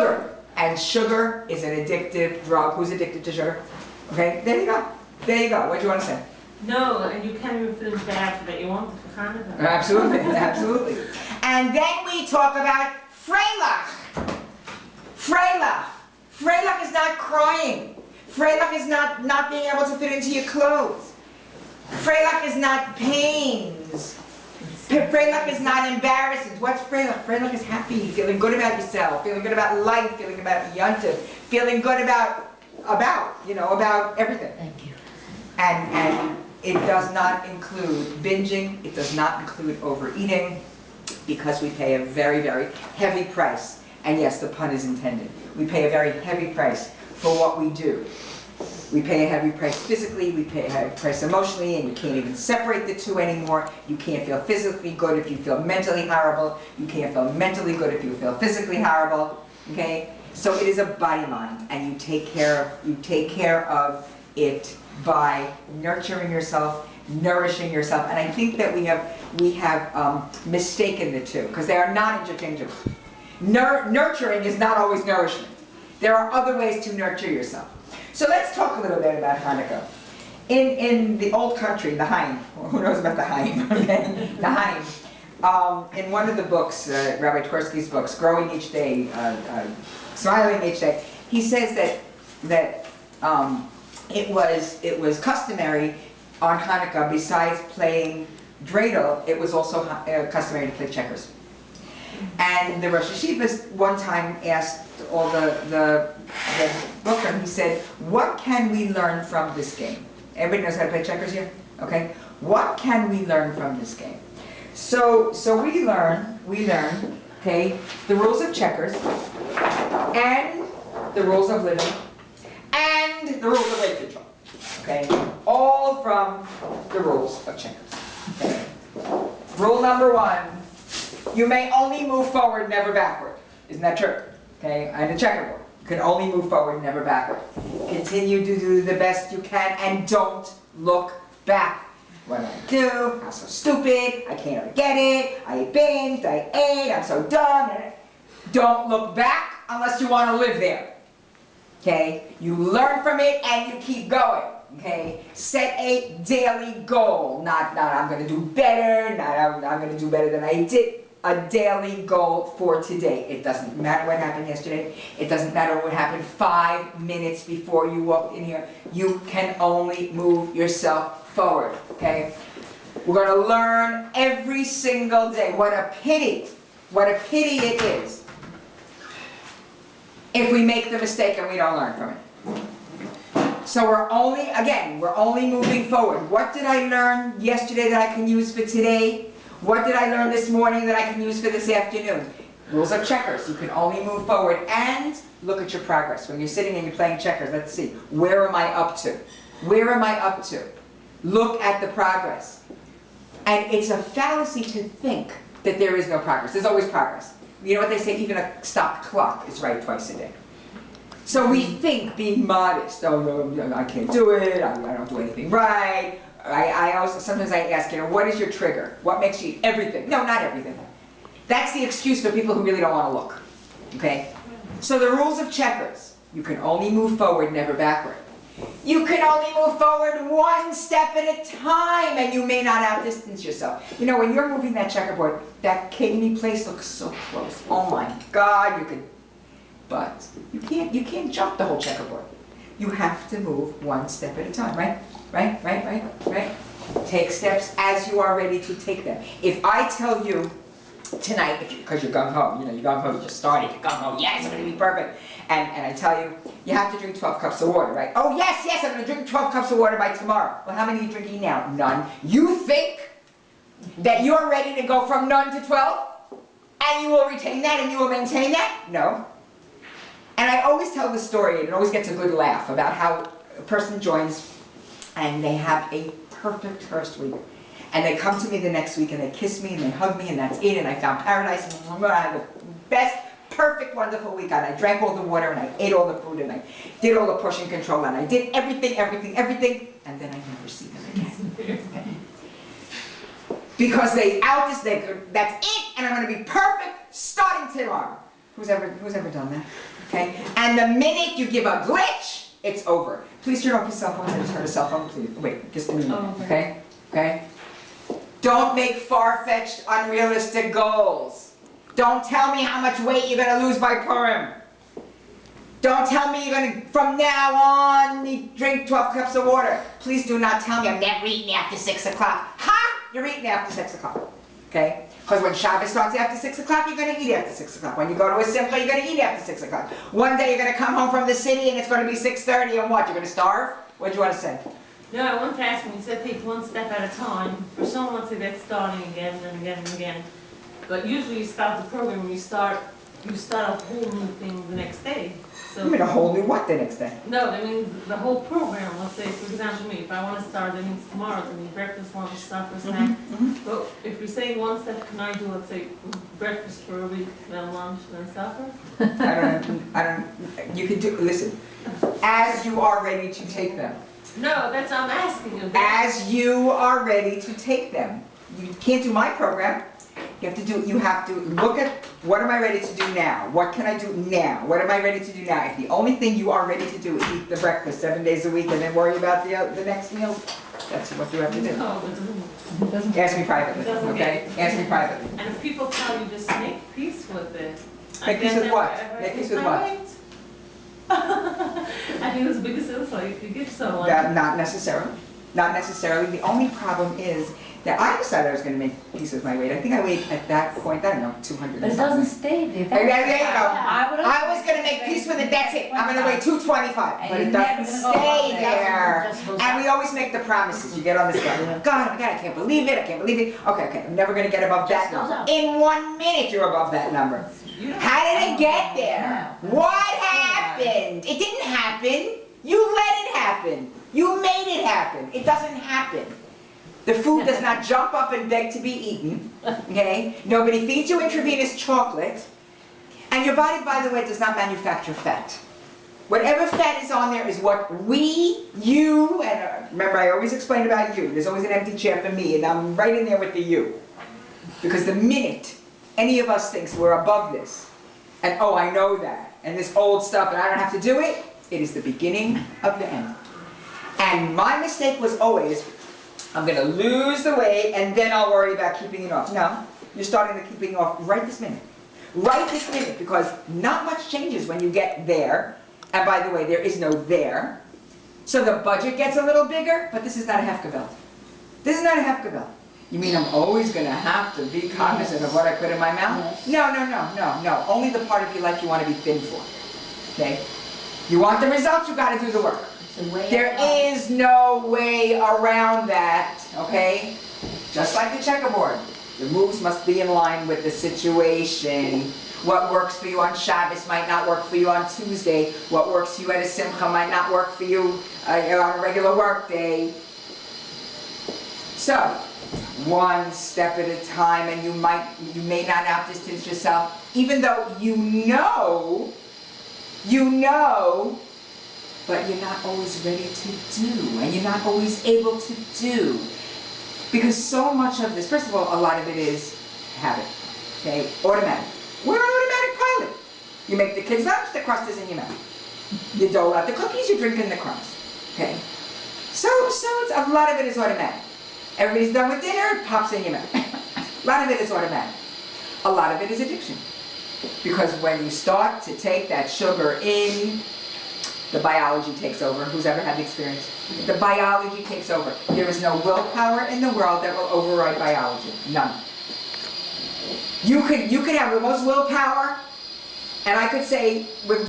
sugar. And sugar is an addictive drug. Who's addicted to sugar? Okay, there you go. There you go. What do you want to say? No, and you can't even feel bad that you want the Chanukah. Absolutely, absolutely. And then we talk about FREILICH. FREILICH. FREILICH is not crying. FREILICH is not being able to fit into your clothes. FREILICH is not pains. FREILICH is not embarrassing. What's FREILICH? FREILICH is happy, feeling good about yourself, feeling good about life, feeling about yontif, feeling good about everything. Thank you. And it does not include binging, it does not include overeating, because we pay a very, very heavy price. And yes, the pun is intended. We pay a very heavy price for what we do. We pay a heavy price physically, we pay a heavy price emotionally, and you can't even separate the two anymore. You can't feel physically good if you feel mentally horrible. You can't feel mentally good if you feel physically horrible. Okay? So it is a body mind, and you take care of it by nurturing yourself, nourishing yourself. And I think that we have mistaken the two, because they are not interchangeable. Nurturing is not always nourishment. There are other ways to nurture yourself. So let's talk a little bit about Chanukah. In the old country, the Haim, who knows about the Haim? The Haim. In one of the books, Rabbi Twersky's books, Growing Each Day, Smiling Each Day, he says that it was customary on Chanukah, besides playing dreidel, it was also customary to play checkers. And the Rosh Yeshiva one time asked all the booker, he said, what can we learn from this game? Everybody knows how to play checkers here? Okay? What can we learn from this game? So we learn, okay, the rules of checkers, and the rules of living, and the rules of weight control. Okay? All from the rules of checkers. Okay? Rule number 1, you may only move forward, never backward. Isn't that true? Okay, and a checkerboard. You can only move forward, never backward. Continue to do the best you can and don't look back. What did I do? I'm so stupid. I can't ever get it. I binged. I ate. I'm so dumb. Don't look back unless you want to live there. Okay? You learn from it and you keep going. Okay? Set a daily goal. Not I'm going to do better. Not I'm going to do better than I did. A daily goal for today. It doesn't matter what happened yesterday. It doesn't matter what happened 5 minutes before you walked in here. You can only move yourself forward, okay? We're going to learn every single day. What a pity it is if we make the mistake and we don't learn from it. So we're only moving forward. What did I learn yesterday that I can use for today? What did I learn this morning that I can use for this afternoon? Rules of checkers. You can only move forward and look at your progress. When you're sitting and you're playing checkers, let's see. Where am I up to? Where am I up to? Look at the progress. And it's a fallacy to think that there is no progress. There's always progress. You know what they say? Even a stopped clock is right twice a day. So we think being modest, oh, no, I can't do it, I don't do anything right. Sometimes I ask, what is your trigger? What makes you everything? No, not everything. That's the excuse for people who really don't want to look. Okay? So the rules of checkers. You can only move forward, never backward. You can only move forward one step at a time, and you may not outdistance yourself. You know, when you're moving that checkerboard, that kidney place looks so close. Oh my God, you could, but you can't jump the whole checkerboard. You have to move one step at a time, right? Right? Take steps as you are ready to take them. If I tell you tonight, because you're gung-ho, you're gung-ho, you just started, you're gung-ho, yes, I'm going to be perfect. And I tell you, you have to drink 12 cups of water, right? Oh, yes, I'm going to drink 12 cups of water by tomorrow. Well, how many are you drinking now? None. You think that you're ready to go from none to 12? And you will retain that and you will maintain that? No. And I always tell the story, and it always gets a good laugh, about how a person joins and they have a perfect first week. And they come to me the next week and they kiss me and they hug me and that's it, and I found paradise and I had the best, perfect, wonderful week. And I drank all the water and I ate all the food and I did all the portion control and I did everything, and then I never see them again. Because that's it, and I'm going to be perfect starting tomorrow. Who's ever done that? Okay? And the minute you give a glitch, it's over. Please turn off your cell phone and turn the cell phone, please. Wait, just a minute, okay? Okay? Don't make far-fetched, unrealistic goals. Don't tell me how much weight you're gonna lose by Purim. Don't tell me you're gonna, from now on, drink 12 cups of water. Please do not tell me I'm never eating after 6 o'clock. Ha! You're eating after 6 o'clock. Okay? Because when Shabbos starts after 6 o'clock, you're going to eat after 6 o'clock. When you go to a simcha, you're going to eat after 6 o'clock. One day you're going to come home from the city and it's going to be 6:30 and what? You're going to starve? What do you want to say? No, I wanted to ask when you said take one step at a time. For someone to get starting again and again and again. But usually you start the program when you start a whole new thing the next day. So, You mean a whole new what the next day? no, I mean the whole program. Let's say, for example, me, if I want to start, that means tomorrow, I mean breakfast, lunch, supper, snack. But if you're saying one step, can I do, let's say, breakfast for a week, then lunch, then supper? You could do, listen, as you are ready to take them. No, that's what I'm asking you. As you are ready to take them. You can't do my program. You have to look at, what am I ready to do now? What can I do now? What am I ready to do now? If the only thing you are ready to do is eat the breakfast 7 days a week and then worry about the next meal, that's what you have to do. No, it doesn't. Ask me privately, okay? Ask me privately. And if people tell you just make peace with it. Make peace with what? Make peace with what? I think it's the biggest insight you could give someone. Not necessarily. Not necessarily. The only problem is that I decided I was going to make peace with my weight. I think I weighed at that point, I don't know, 200. But it doesn't stay there. There you go. I I was going to make peace with it, that's it. I'm going to weigh 225. But it doesn't stay there. And we always make the promises. You get on this guy. God, oh my God, I can't believe it. I can't believe it. Okay, I'm never going to get above that number. In 1 minute, you're above that number. How did it get there? What happened? It didn't happen. You let it happen. You made it happen. It doesn't happen. The food does not jump up and beg to be eaten, okay? Nobody feeds you intravenous chocolate. And your body, by the way, does not manufacture fat. Whatever fat is on there is what you, and remember I always explained about you. There's always an empty chair for me, and I'm right in there with the you. Because the minute any of us thinks we're above this, and oh, I know that, and this old stuff, and I don't have to do it, it is the beginning of the end. And my mistake was always, I'm going to lose the weight and then I'll worry about keeping it off. No, you're starting to keeping it off right this minute. Right this minute, because not much changes when you get there. And by the way, there is no there. So the budget gets a little bigger, but this is not a hefkaveld. This is not a hefkaveld. You mean I'm always going to have to be cognizant of what I put in my mouth? No. Only the part of your life you want to be thin for. Okay? You want the results, you got to do the work. There is no way around that, okay? Just like the checkerboard. The moves must be in line with the situation. What works for you on Shabbos might not work for you on Tuesday. What works for you at a simcha might not work for you on a regular work day. So, one step at a time, and you may not outdistance yourself, even though you know, but you're not always ready to do, and you're not always able to do. Because so much of this, first of all, a lot of it is habit, okay? Automatic. We're an automatic pilot. You make the kids lunch, the crust is in your mouth. You dole out the cookies, you're drinking the crumbs, okay? So it's, a lot of it is automatic. Everybody's done with dinner, it pops in your mouth. A lot of it is automatic. A lot of it is addiction. Because when you start to take that sugar in, the biology takes over. Who's ever had the experience? The biology takes over. There is no willpower in the world that will override biology. None. You could have the most willpower, and I could say with